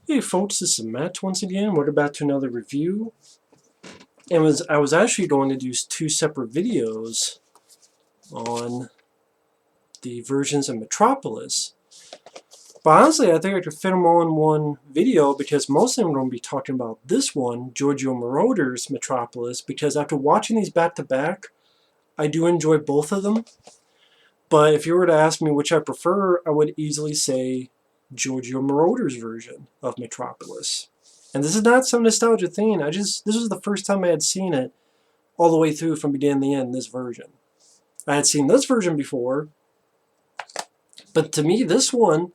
Hey folks, this is Matt once again. We're back to another review. And I was actually going to do two separate videos on the versions of Metropolis. But honestly, I think I could fit them all in one video because most of them are going to be talking about this one, Giorgio Moroder's Metropolis, because after watching these back to back, I do enjoy both of them. But if you were to ask me which I prefer, I would easily say Giorgio Moroder's version of Metropolis. And this is not some nostalgia thing. This was the first time I had seen it all the way through from beginning to end, this version. I had seen this version before, but to me, this one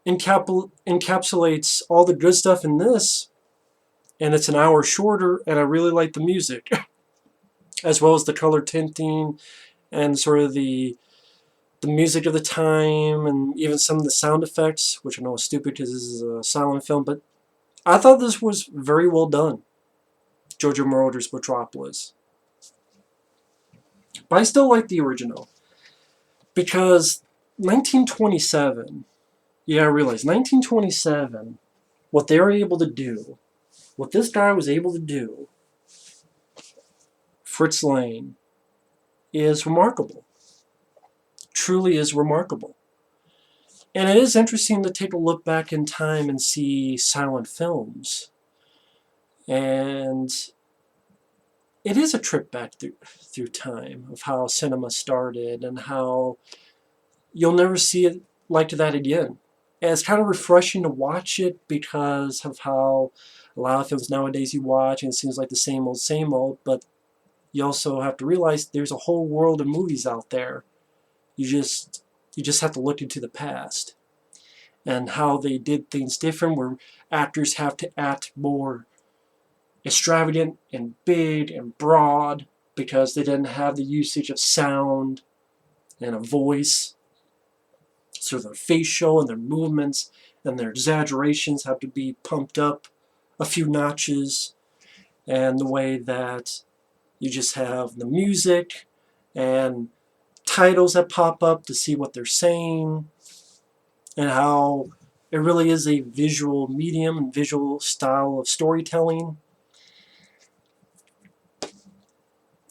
encapsulates all the good stuff in this, and it's an hour shorter, and I really like the music, as well as the color tinting and sort of the music of the time, and even some of the sound effects, which I know is stupid because this is a silent film, but I thought this was very well done. Giorgio Moroder's Metropolis. But I still like the original. Because 1927, yeah, I realize, 1927, what they were able to do, what this guy was able to do, Fritz Lang, is remarkable. Truly is remarkable. And it is interesting to take a look back in time and see silent films. And it is a trip back through time of how cinema started and how you'll never see it like that again. And it's kind of refreshing to watch it because of how a lot of films nowadays you watch and it seems like the same old, but you also have to realize there's a whole world of movies out there. You just have to look into the past and how they did things different, where actors have to act more extravagant and big and broad because they didn't have the usage of sound and a voice. So their facial and their movements and their exaggerations have to be pumped up a few notches. And the way that you just have the music and titles that pop up to see what they're saying, and how it really is a visual medium and visual style of storytelling.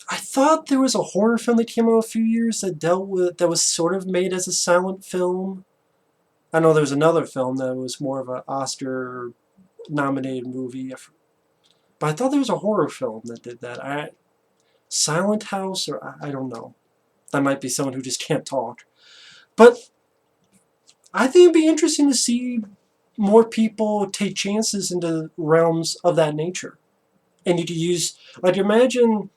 I thought there was a horror film that came out a few years that was sort of made as a silent film. I know there was another film that was more of an Oscar nominated movie, but I thought there was a horror film that did that. Silent House, or I don't know. That might be someone who just can't talk. But I think it'd be interesting to see more people take chances into realms of that nature. And you could use, like, imagine,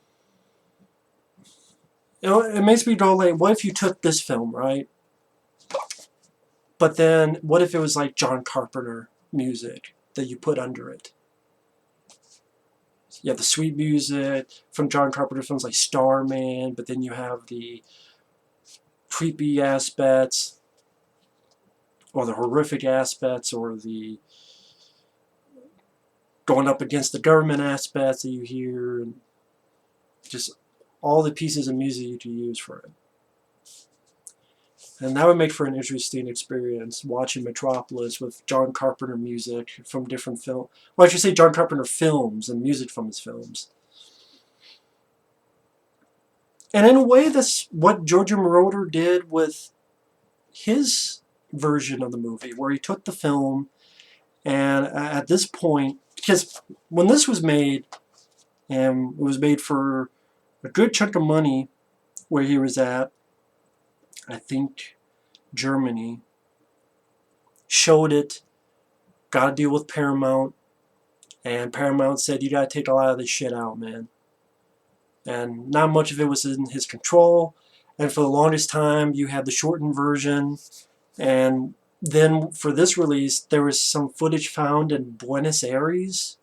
it makes me go like, what if you took this film, right? But then, what if it was like John Carpenter music that you put under it? You have the sweet music from John Carpenter films like Starman, but then you have the creepy aspects, or the horrific aspects, or the going up against the government aspects that you hear, and just all the pieces of music you can use for it. And that would make for an interesting experience, watching Metropolis with John Carpenter music from different films. Well, I should say John Carpenter films and music from his films. And in a way, that's what Giorgio Moroder did with his version of the movie, where he took the film, and at this point, because when this was made, and it was made for a good chunk of money where he was at, I think Germany, showed it, got a deal with Paramount, and Paramount said, you gotta take a lot of this shit out, man. And not much of it was in his control, and for the longest time you had the shortened version, and then for this release there was some footage found in Buenos Aires.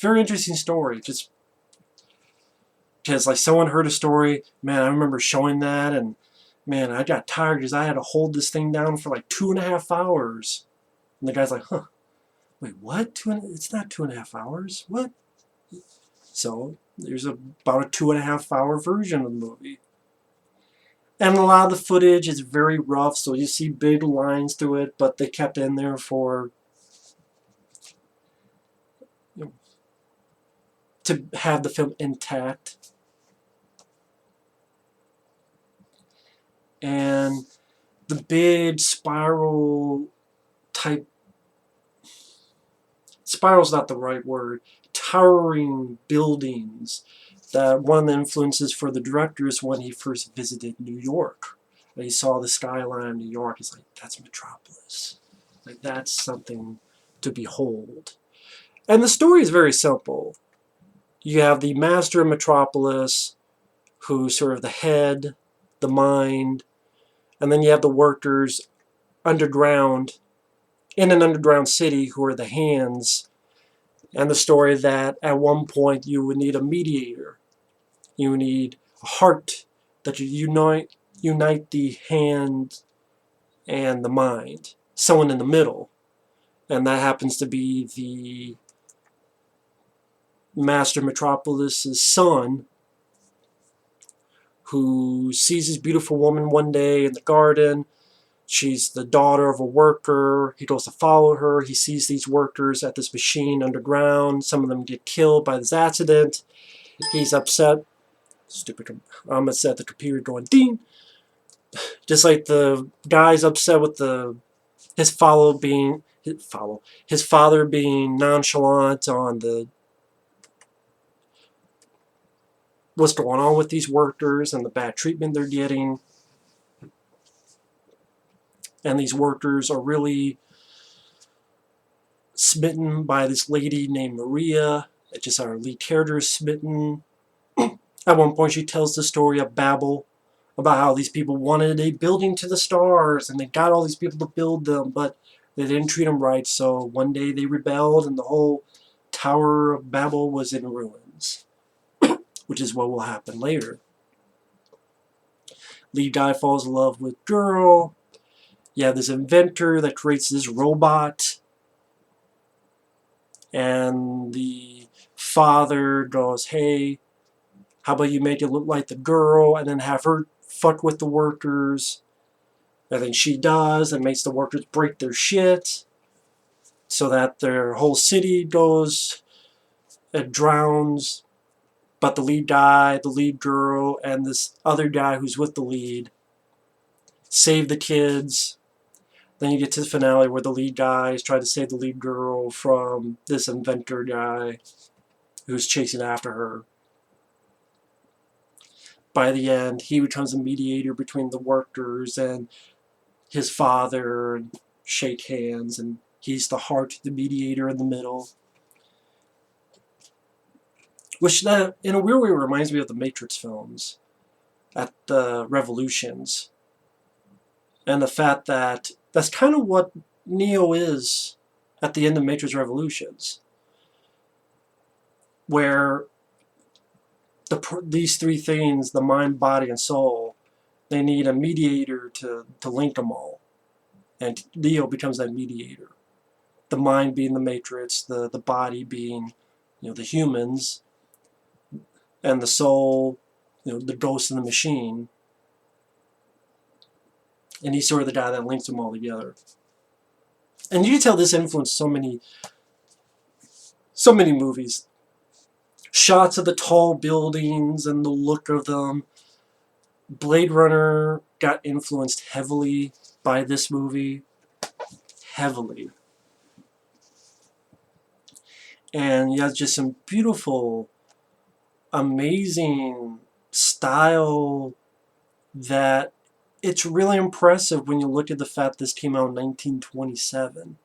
Very interesting story, just because like someone heard a story, man, I remember showing that, and man, I got tired because I had to hold this thing down for like 2.5 hours. And the guy's like, huh, wait, what? It's not 2.5 hours? What? So there's about a 2.5 hour version of the movie. And a lot of the footage is very rough, so you see big lines through it, but they kept it in there for to have the film intact. And the big spiral type, spiral's not the right word, towering buildings, that one of the influences for the director is when he first visited New York. And he saw the skyline of New York. He's like, that's Metropolis. Like, that's something to behold. And the story is very simple. You have the master of Metropolis, who's sort of the head, the mind, and then you have the workers underground, in an underground city, who are the hands. And the story that at one point you would need a mediator. You need a heart that you unite the hand and the mind. Someone in the middle. And that happens to be the Master Metropolis' son, who sees this beautiful woman one day in the garden. She's the daughter of a worker. He goes to follow her. He sees these workers at this machine underground. Some of them get killed by this accident. He's upset. I'm upset the computer going ding. Just like the guy's upset with his father being nonchalant on what's going on with these workers and the bad treatment they're getting. And these workers are really smitten by this lady named Maria. It's just our lead character is smitten. At one point she tells the story of Babel, about how these people wanted a building to the stars, and they got all these people to build them, but they didn't treat them right, so one day they rebelled, and the whole Tower of Babel was in ruins, which is what will happen later. Lead guy falls in love with girl. You have this inventor that creates this robot, and the father goes, hey, how about you make it look like the girl and then have her fuck with the workers? And then she does, and makes the workers break their shit so that their whole city goes and drowns. But the lead guy, the lead girl, and this other guy who's with the lead save the kids. Then you get to the finale where the lead guy is trying to save the lead girl from this inventor guy who's chasing after her. By the end, he becomes a mediator between the workers and his father, and shake hands, and he's the heart, the mediator in the middle. Which, that, in a weird way, reminds me of the Matrix films at the Revolutions. And the fact that that's kind of what Neo is at the end of Matrix Revolutions. Where these three things, the mind, body, and soul, they need a mediator to link them all. And Neo becomes that mediator. The mind being the Matrix, the body being, the humans, and the soul, the ghost in the machine. And he's sort of the guy that links them all together. And you can tell this influenced so many movies. Shots of the tall buildings and the look of them. Blade Runner got influenced heavily by this movie. Heavily. And you have just some beautiful, amazing style that it's really impressive when you look at the fact this came out in 1927.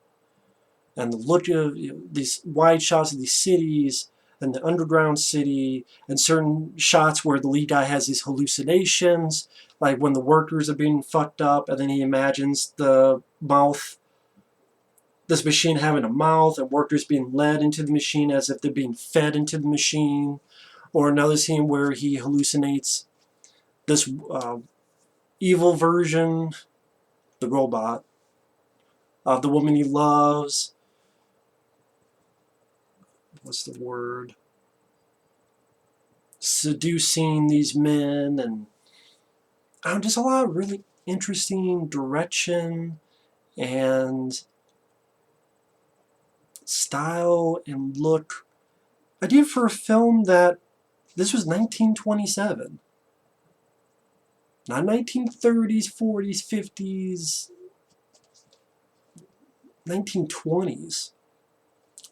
And the look of these wide shots of these cities and the underground city, and certain shots where the lead guy has these hallucinations, like when the workers are being fucked up and then he imagines the mouth, this machine having a mouth, and workers being led into the machine as if they're being fed into the machine. Or another scene where he hallucinates this evil version, the robot, of the woman he loves. What's the word? Seducing these men, and just a lot of really interesting direction and style and look. idea for a film that, this was 1927. Not 1930s, 40s, 50s, 1920s.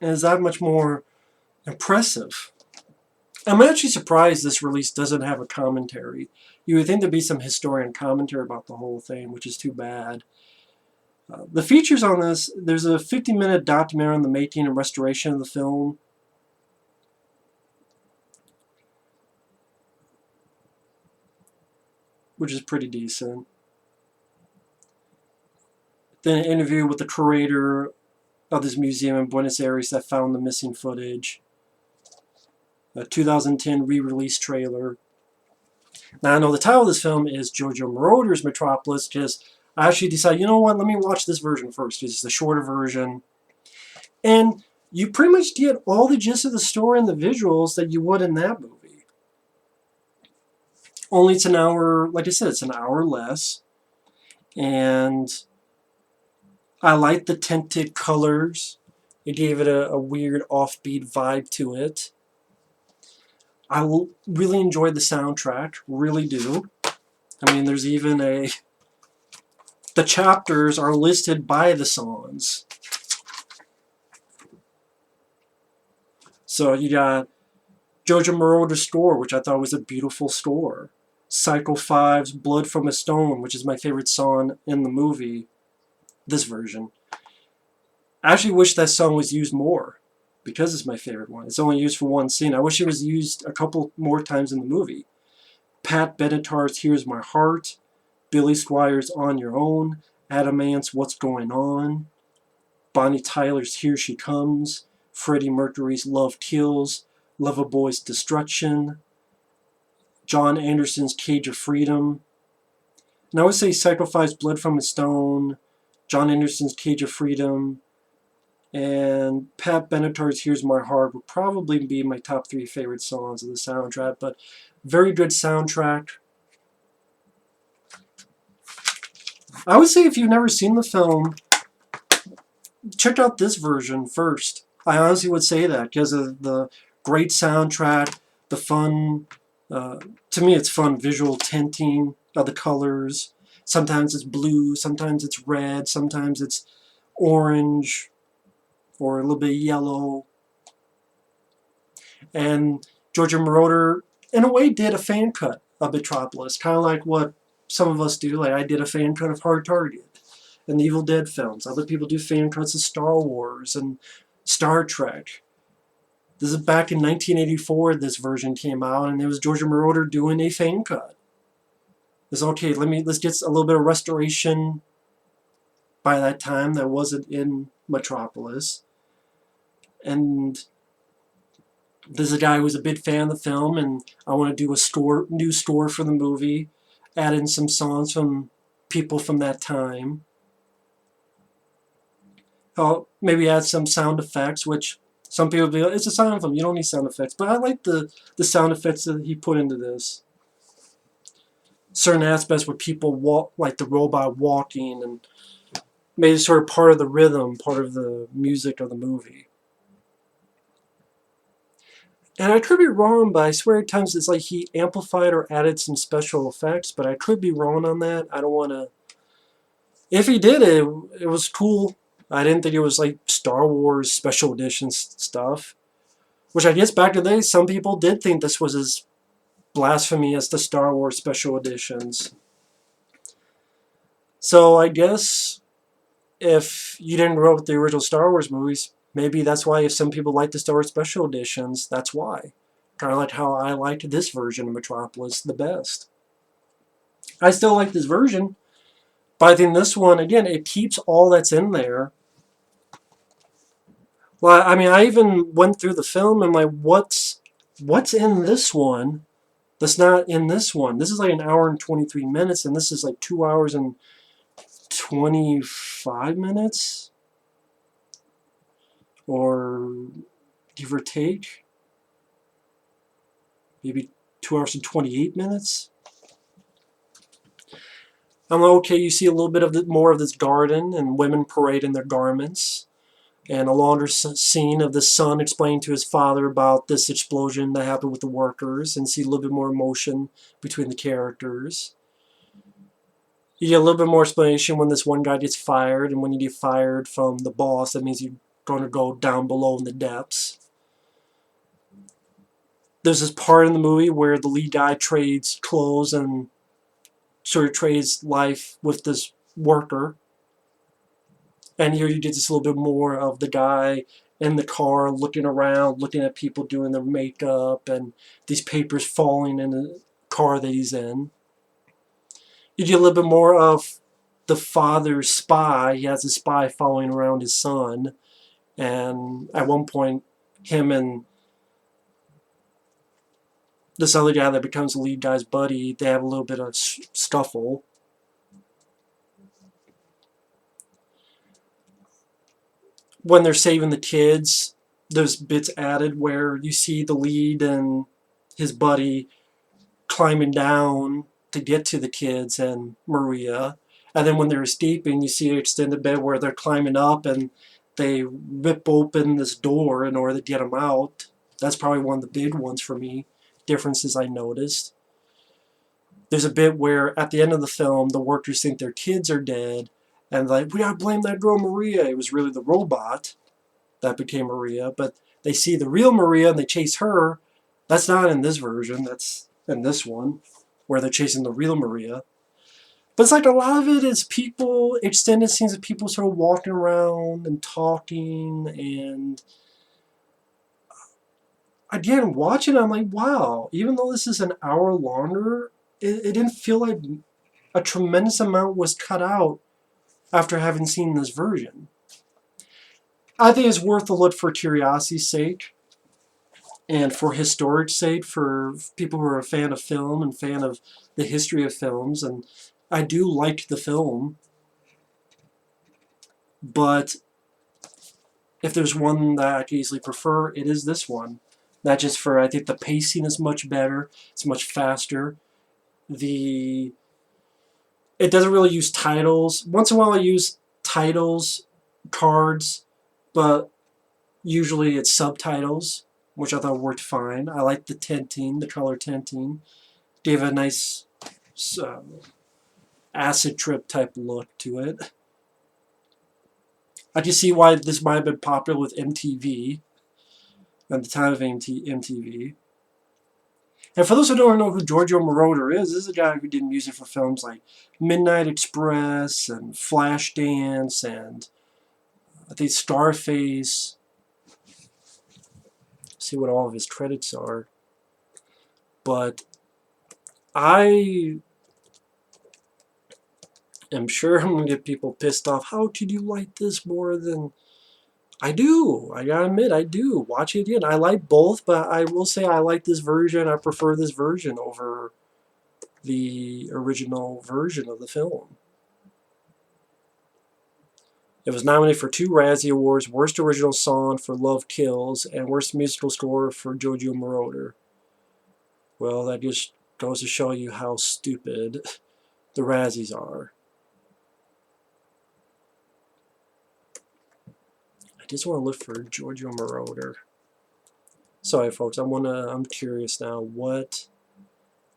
And is that much more impressive. I'm actually surprised this release doesn't have a commentary. You would think there'd be some historian commentary about the whole thing, which is too bad. The features on this, there's a 50-minute documentary on the making and restoration of the film. Which is pretty decent. Then an interview with the curator of this museum in Buenos Aires that found the missing footage. A 2010 re-release trailer. Now I know the title of this film is Giorgio Moroder's Metropolis, because I actually decided, you know what, let me watch this version first. It's the shorter version. And you pretty much get all the gist of the story and the visuals that you would in that movie. Only it's an hour, like I said, it's an hour less. And I like the tinted colors. It gave it a weird offbeat vibe to it. I really enjoyed the soundtrack, really do. I mean, there's even the chapters are listed by the songs. So you got Giorgio Moroder's score, which I thought was a beautiful score. Cycle 5's Blood from a Stone, which is my favorite song in the movie. This version. I actually wish that song was used more, because it's my favorite one. It's only used for one scene. I wish it was used a couple more times in the movie. Pat Benatar's Here's My Heart, Billy Squire's On Your Own, Adam Ant's What's Going On, Bonnie Tyler's Here She Comes, Freddie Mercury's Love Kills, Loverboy's Destruction, John Anderson's Cage of Freedom. And I would say Cycle 5's Blood from a Stone, John Anderson's Cage of Freedom, and Pat Benatar's Here's My Heart would probably be my top 3 favorite songs of the soundtrack, but very good soundtrack. I would say if you've never seen the film, check out this version first. I honestly would say that because of the great soundtrack, the fun, to me it's fun visual tinting of the colors. Sometimes it's blue, sometimes it's red, sometimes it's orange, or a little bit yellow. And Giorgio Moroder, in a way, did a fan cut of Metropolis, kind of like what some of us do. Like I did a fan cut of Hard Target and the Evil Dead films. Other people do fan cuts of Star Wars and Star Trek. This is back in 1984 this version came out, and it was Giorgio Moroder doing a fan cut. It's okay, let's get a little bit of restoration by that time that wasn't in Metropolis. And this is a guy who was a big fan of the film, and I want to do a new score for the movie, add in some songs from people from that time. I'll maybe add some sound effects, which some people will be like, it's a silent film, you don't need sound effects. But I like the sound effects that he put into this. Certain aspects where people walk, like the robot walking, and made it sort of part of the rhythm, part of the music of the movie. And I could be wrong, but I swear at times it's like he amplified or added some special effects, but I could be wrong on that. I don't want to... If he did it, it was cool. I didn't think it was like Star Wars special edition stuff. Which I guess back in the day, some people did think this was as blasphemy as the Star Wars special editions. So I guess if you didn't grow up with the original Star Wars movies, maybe that's why if some people like the Star Wars special editions, that's why. Kind of like how I liked this version of Metropolis the best. I still like this version, but I think this one, again, it keeps all that's in there. Well, I mean, I even went through the film and I'm like, what's in this one that's not in this one? This is like an hour and 23 minutes, and this is like 2 hours and 25 minutes? Or give or take, maybe 2 hours and 28 minutes. I'm like, okay, you see a little bit of more of this garden and women parade in their garments. and a longer scene of the son explaining to his father about this explosion that happened with the workers, and see a little bit more emotion between the characters. You get a little bit more explanation when this one guy gets fired, and when you get fired from the boss, that means you're going to go down below in the depths. There's this part in the movie where the lead guy trades clothes and sort of trades life with this worker. And here you get just a little bit more of the guy in the car looking around, looking at people doing their makeup, and these papers falling in the car that he's in. You get a little bit more of the father's spy. He has a spy following around his son. And at one point, him and this other guy that becomes the lead guy's buddy, they have a little bit of scuffle. When they're saving the kids, there's bits added where you see the lead and his buddy climbing down to get to the kids and Maria. And then when they're escaping, you see an extended bit where they're climbing up and they rip open this door in order to get them out. That's probably one of the big ones for me, differences I noticed. There's a bit where at the end of the film, the workers think their kids are dead, and like, we gotta blame that girl Maria. It was really the robot that became Maria, but they see the real Maria and they chase her. That's not in this version, that's in this one, where they're chasing the real Maria. But it's like a lot of it is people, extended scenes of people sort of walking around and talking, and again, watching it, I'm like, wow, even though this is an hour longer, it didn't feel like a tremendous amount was cut out after having seen this version. I think it's worth a look for curiosity's sake and for historic sake, for people who are a fan of film and fan of the history of films. And I do like the film, but if there's one that I could easily prefer, it is this one. Not just for, I think the pacing is much better, it's much faster. It doesn't really use titles. Once in a while I use titles, cards, but usually it's subtitles, which I thought worked fine. I like the tinting, the color tinting. Gave a nice acid trip type look to it. I can see why this might have been popular with MTV at the time of MTV. And for those who don't know who Giorgio Moroder is, this is a guy who did music for films like Midnight Express and Flashdance and I think Scarface. See what all of his credits are. But I am sure I'm going to get people pissed off. How could you like this more than... I do. I gotta admit, I do. Watch it again. I like both, but I will say I like this version. I prefer this version over the original version of the film. It was nominated for 2 Razzie Awards, Worst Original Song for Love Kills, and Worst Musical Score for Giorgio Moroder. Well, that just goes to show you how stupid the Razzies are. I just want to look for Giorgio Moroder. Sorry, folks. I'm curious now. What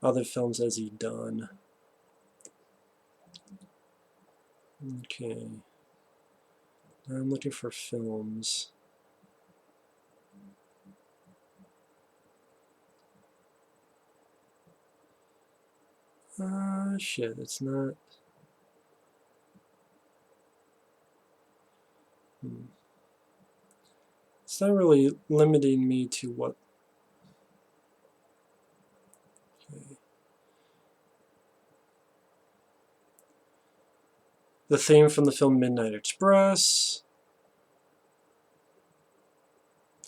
other films has he done? Okay. I'm looking for films. Shit, it's not... It's not really limiting me to what... Okay. The theme from the film Midnight Express.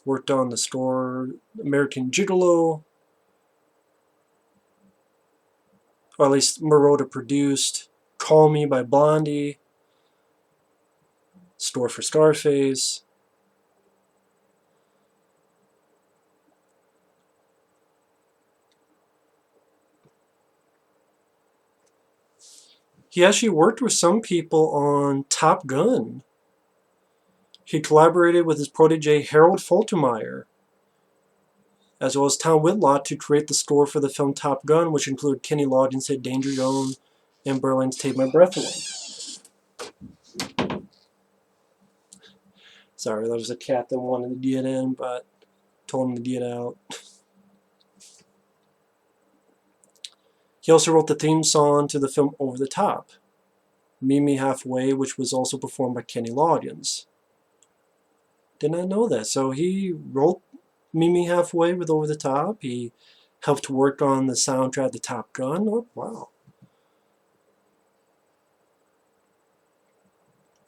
Worked on the score American Gigolo. Or at least Moroder produced Call Me by Blondie. Score for Scarface. He actually worked with some people on Top Gun. He collaborated with his protege Harold Faltermeyer, as well as Tom Whitlock, to create the score for the film Top Gun, which included Kenny Loggins' hit Danger Zone and Berlin's Take My Breath Away. Sorry, that was a cat that wanted to get in, but told him to get out. He also wrote the theme song to the film Over the Top, Meet Me Halfway, which was also performed by Kenny Loggins. Did not know that. So he wrote Meet Me Halfway with Over the Top. He helped work on the soundtrack to Top Gun. Oh, wow.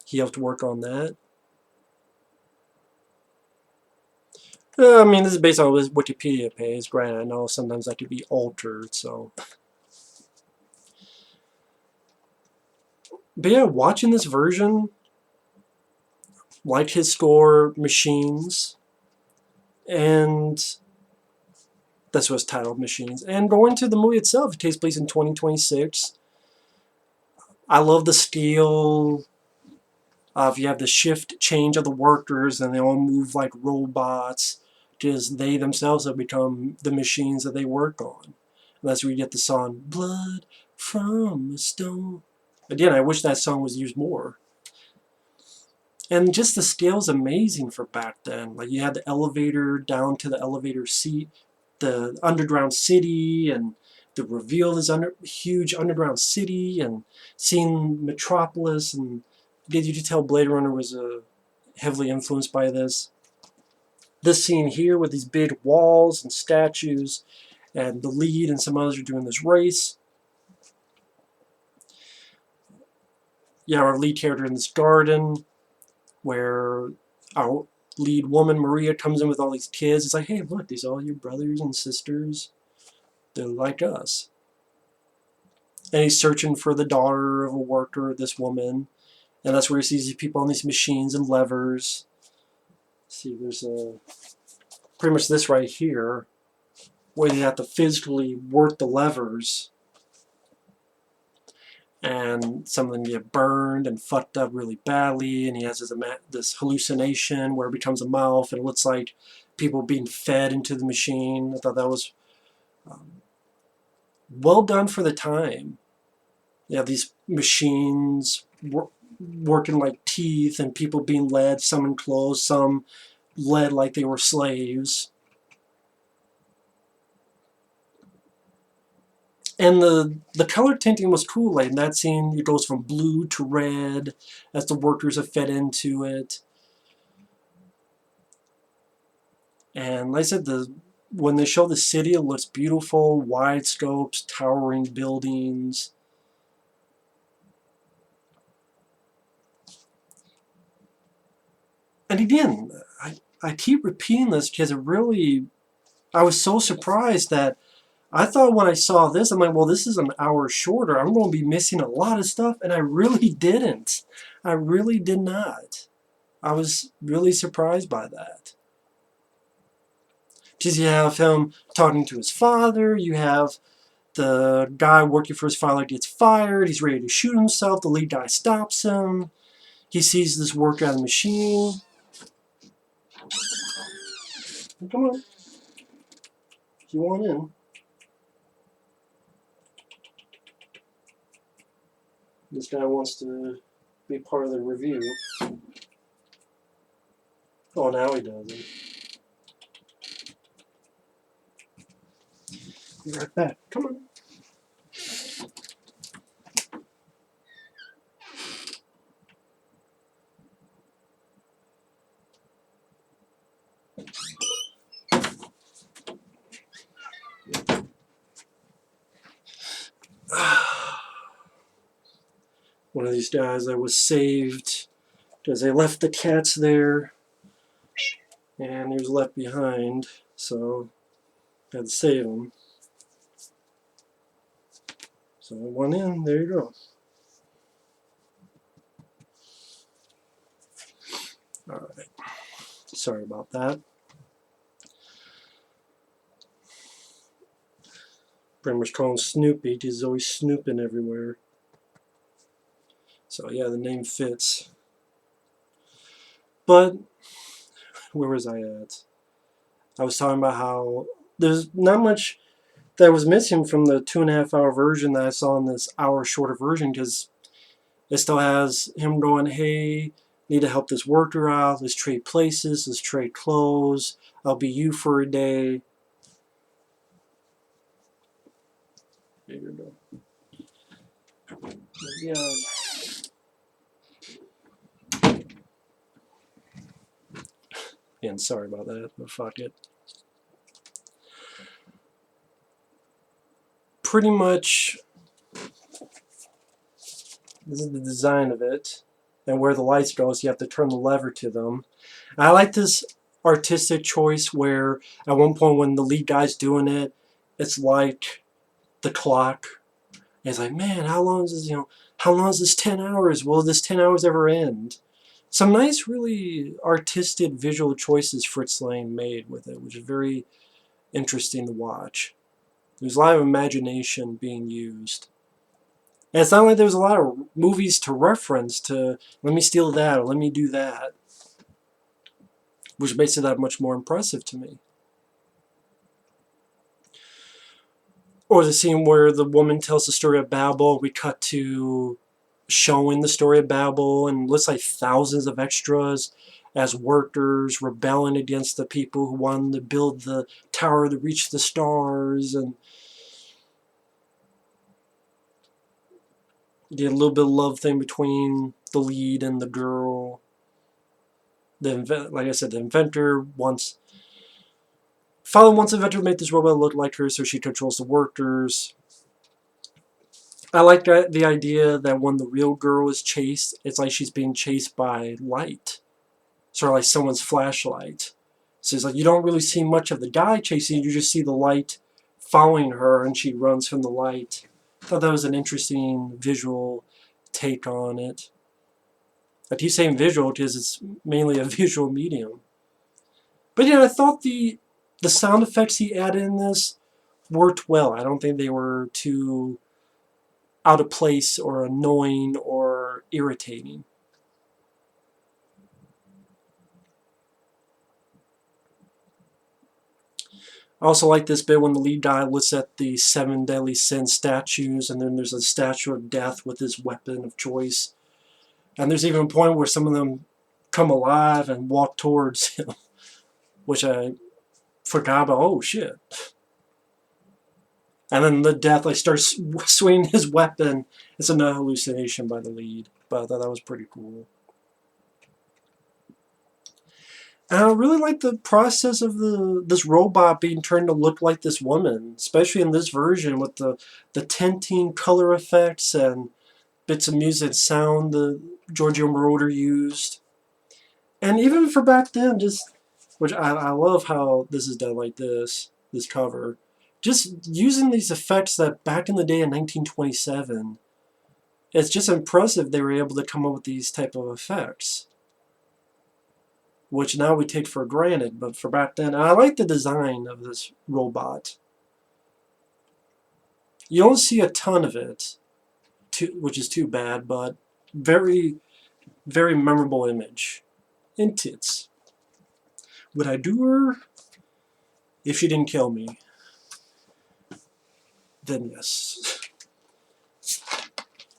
He helped work on that. I mean, this is based on what Wikipedia page. Granted, I know sometimes that could be altered, so. But yeah, watching this version, like his score, Machines, and that's what's titled, Machines. And going to the movie itself, it takes place in 2026. I love the steel of you have the shift change of the workers, and they all move like robots. Just they themselves have become the machines that they work on. And that's where you get the song "Blood from a Stone." Again, I wish that song was used more. And just the scale's amazing for back then. Like you had the elevator down to the elevator seat, the underground city, and the reveal of this huge underground city, and seeing Metropolis, and did you tell Blade Runner was heavily influenced by this? This scene here with these big walls and statues, and the lead and some others are doing this race. Yeah, our lead character in this garden, where our lead woman, Maria, comes in with all these kids. It's like, hey, look, these are all your brothers and sisters. They're like us. And he's searching for the daughter of a worker, this woman. And that's where he sees these people on these machines and levers. See, there's pretty much this right here, where you have to physically work the levers. And some of them get burned and fucked up really badly, and he has this hallucination where it becomes a mouth, and it looks like people being fed into the machine. I thought that was well done for the time. You have these machines working like teeth, and people being led, some in clothes, some led like they were slaves. And the color tinting was cool. Like in that scene, it goes from blue to red as the workers are fed into it. And like I said, when they show the city, it looks beautiful, wide scopes, towering buildings. And again, I keep repeating this because I was so surprised that I thought when I saw this, I'm like, well, this is an hour shorter. I'm going to be missing a lot of stuff, and I really didn't. I really did not. I was really surprised by that. Because you have him talking to his father, you have the guy working for his father gets fired, he's ready to shoot himself, the lead guy stops him, he sees this worker on the machine. Come on. You want in. This guy wants to be part of the review. Oh, now he doesn't. Be right back. Come on. One of these guys that was saved because they left the cats there and he was left behind, so I had to save him. So I went in, there you go. Alright, sorry about that. Pretty much call him Snoopy because he's always snooping everywhere. So yeah, the name fits. But where was I at? I was talking about how there's not much that was missing from the 2.5 hour version that I saw in this hour shorter version, because it still has him going, hey, need to help this worker out, let's trade places, let's trade clothes, I'll be you for a day. There you go. Yeah. And sorry about that, but fuck it. Pretty much, this is the design of it. And where the lights go, so you have to turn the lever to them. And I like this artistic choice where at one point when the lead guy's doing it, it's like the clock. And it's like, man, how long is this, how long is this 10 hours? Will this 10 hours ever end? Some nice, really artistic visual choices Fritz Lang made with it, which is very interesting to watch. There's a lot of imagination being used. And it's not like there's a lot of movies to reference to, let me steal that, or let me do that, which makes it that much more impressive to me. Or the scene where the woman tells the story of Babel, we cut to showing the story of Babel, and it looks like thousands of extras as workers rebelling against the people who wanted to build the tower to reach the stars, and get a little bit of love thing between the lead and the girl. Like I said, the inventor wants... Father wants the inventor to make this robot look like her so she controls the workers. I like the idea that when the real girl is chased, it's like she's being chased by light. Sort of like someone's flashlight. So it's like you don't really see much of the guy chasing, you just see the light following her and she runs from the light. I thought that was an interesting visual take on it. I keep saying visual because it's mainly a visual medium. But yeah, I thought the sound effects he added in this worked well. I don't think they were too out of place or annoying or irritating. I also like this bit when the lead guy looks at the 7 deadly sin statues, and then there's a statue of death with his weapon of choice. And there's even a point where some of them come alive and walk towards him, which I forgot about. Oh shit. And then the death like starts swinging his weapon. It's another hallucination by the lead, but I thought that was pretty cool. And I really like the process of this robot being turned to look like this woman, especially in this version with the tinting color effects and bits of music and sound that Giorgio Moroder used. And even for back then, just, which I love how this is done like this cover. Just using these effects that back in the day in 1927, it's just impressive they were able to come up with these type of effects, which now we take for granted, but for back then. And I like the design of this robot. You don't see a ton of it, which is too bad, but very, very memorable image. And tits. Would I do her? If she didn't kill me, then yes.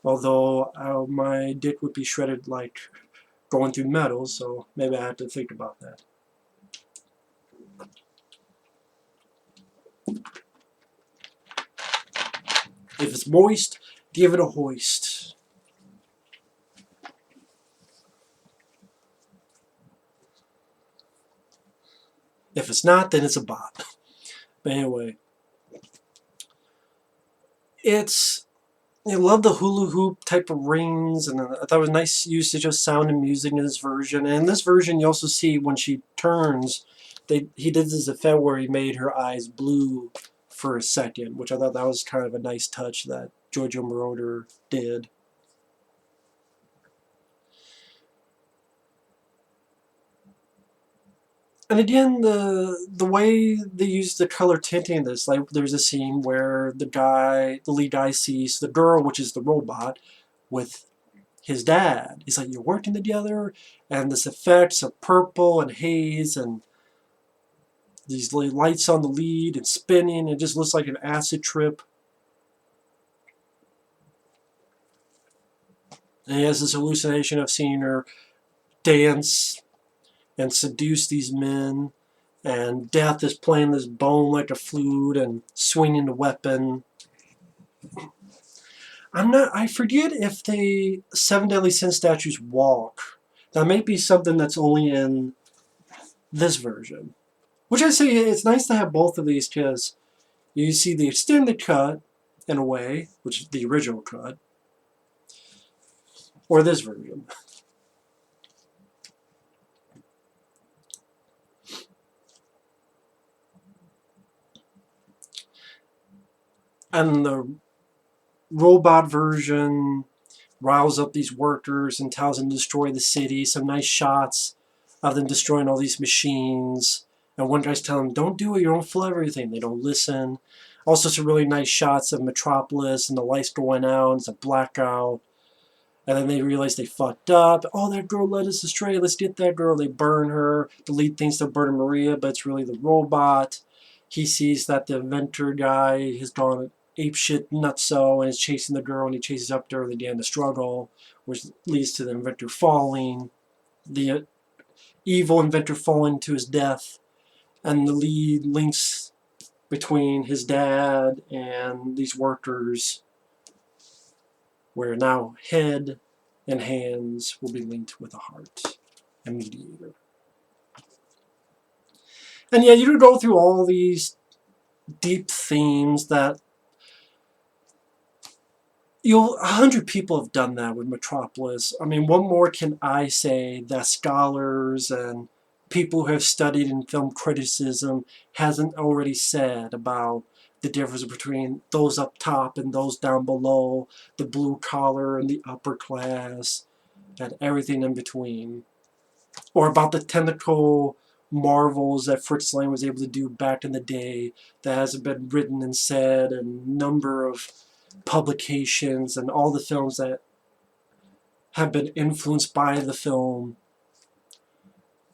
Although my dick would be shredded like going through metal, so maybe I have to think about that. If it's moist, give it a hoist. If it's not, then it's a bop. But anyway, I love the hula hoop type of rings, and I thought it was nice usage of sound and music in this version. And in this version, you also see when she turns, he did this effect where he made her eyes blue for a second, which I thought that was kind of a nice touch that Giorgio Moroder did. And again, the way they use the color tinting in this, like there's a scene where the lead guy sees the girl, which is the robot, with his dad. He's like, you're working together, and this effects of purple and haze and these lights on the lead and spinning. It just looks like an acid trip. And he has this hallucination of seeing her dance and seduce these men. And Death is playing this bone like a flute and swinging the weapon. I forget if the Seven Deadly Sin statues walk. That may be something that's only in this version. Which I say, it's nice to have both of these because you see the extended cut, in a way, which is the original cut, or this version. And the robot version riles up these workers and tells them to destroy the city. Some nice shots of them destroying all these machines. And one guy's telling them, don't do it, you don't flood everything. They don't listen. Also some really nice shots of Metropolis and the lights going out. It's a blackout. And then they realize they fucked up. Oh, that girl led us astray. Let's get that girl. They burn her. The lead thinks they're burning Maria, but it's really the robot. He sees that the inventor guy has gone apeshit nutso and is chasing the girl, and he chases up to her. They begin to struggle, which leads to the inventor falling. The evil inventor falling to his death. And the lead links between his dad and these workers, where now head and hands will be linked with a heart and mediator. And yeah, you can go through all these deep themes that 100 people have done that with Metropolis. I mean, what more can I say that scholars and people who have studied in film criticism hasn't already said about the difference between those up top and those down below, the blue collar and the upper class, and everything in between. Or about the technical marvels that Fritz Lang was able to do back in the day that hasn't been written and said, and number of publications and all the films that have been influenced by the film.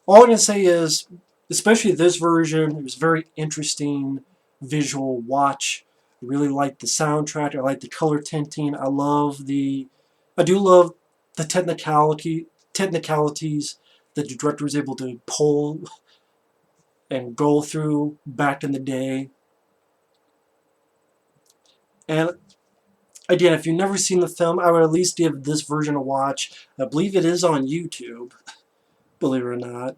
All I can say is, especially this version, it was very interesting visual watch. I really like the soundtrack. I like the color tinting. I do love the technicalities that the director was able to pull and go through back in the day. And again, if you've never seen the film, I would at least give this version a watch. I believe it is on YouTube, believe it or not.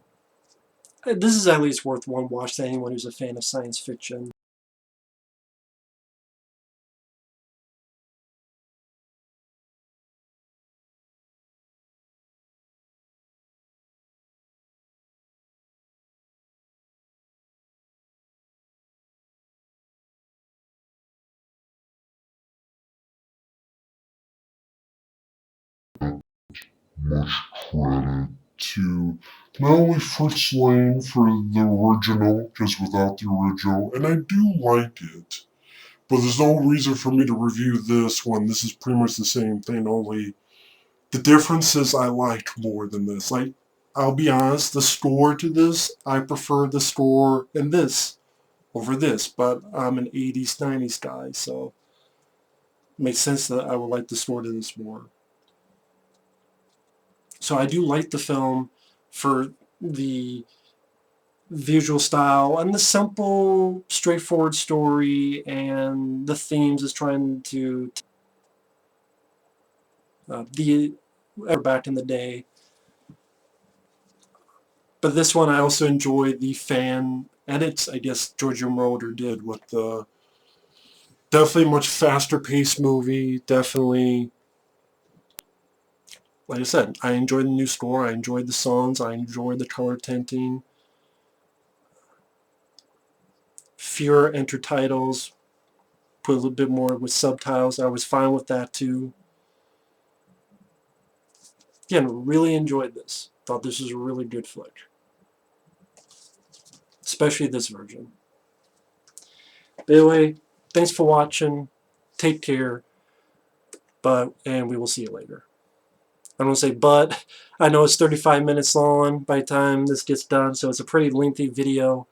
This is at least worth one watch to anyone who's a fan of science fiction. Much credit to not only Fritz Lang for the original, just without the original, and I do like it. But there's no reason for me to review this one. This is pretty much the same thing, only the difference is I liked more than this. Like, I'll be honest, the score to this, I prefer the score in this over this, but I'm an 80s, 90s guy, so it makes sense that I would like the score to this more. So I do like the film for the visual style and the simple, straightforward story and the themes it's trying to the back in the day. But this one I also enjoy the fan edits. I guess Giorgio Moroder did with the definitely much faster paced movie. Definitely, like I said, I enjoyed the new score. I enjoyed the songs. I enjoyed the color tinting. Fewer intertitles. Put a little bit more with subtitles. I was fine with that too. Again, really enjoyed this. Thought this was a really good flick. Especially this version. But anyway, thanks for watching. Take care. And we will see you later. I don't say but. I know it's 35 minutes long by the time this gets done, so it's a pretty lengthy video.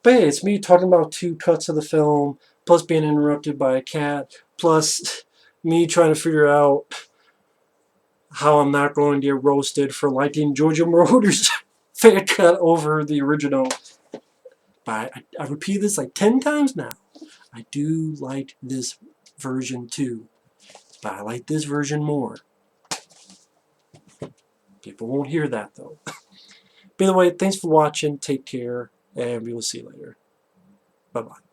But hey, it's me talking about 2 cuts of the film, plus being interrupted by a cat, plus me trying to figure out how I'm not going to get roasted for liking Giorgio Moroder's fan cut over the original. But I repeat this like 10 times now. I do like this version too, but I like this version more. People won't hear that though. By the way, thanks for watching, take care, and we will see you later. Bye-bye.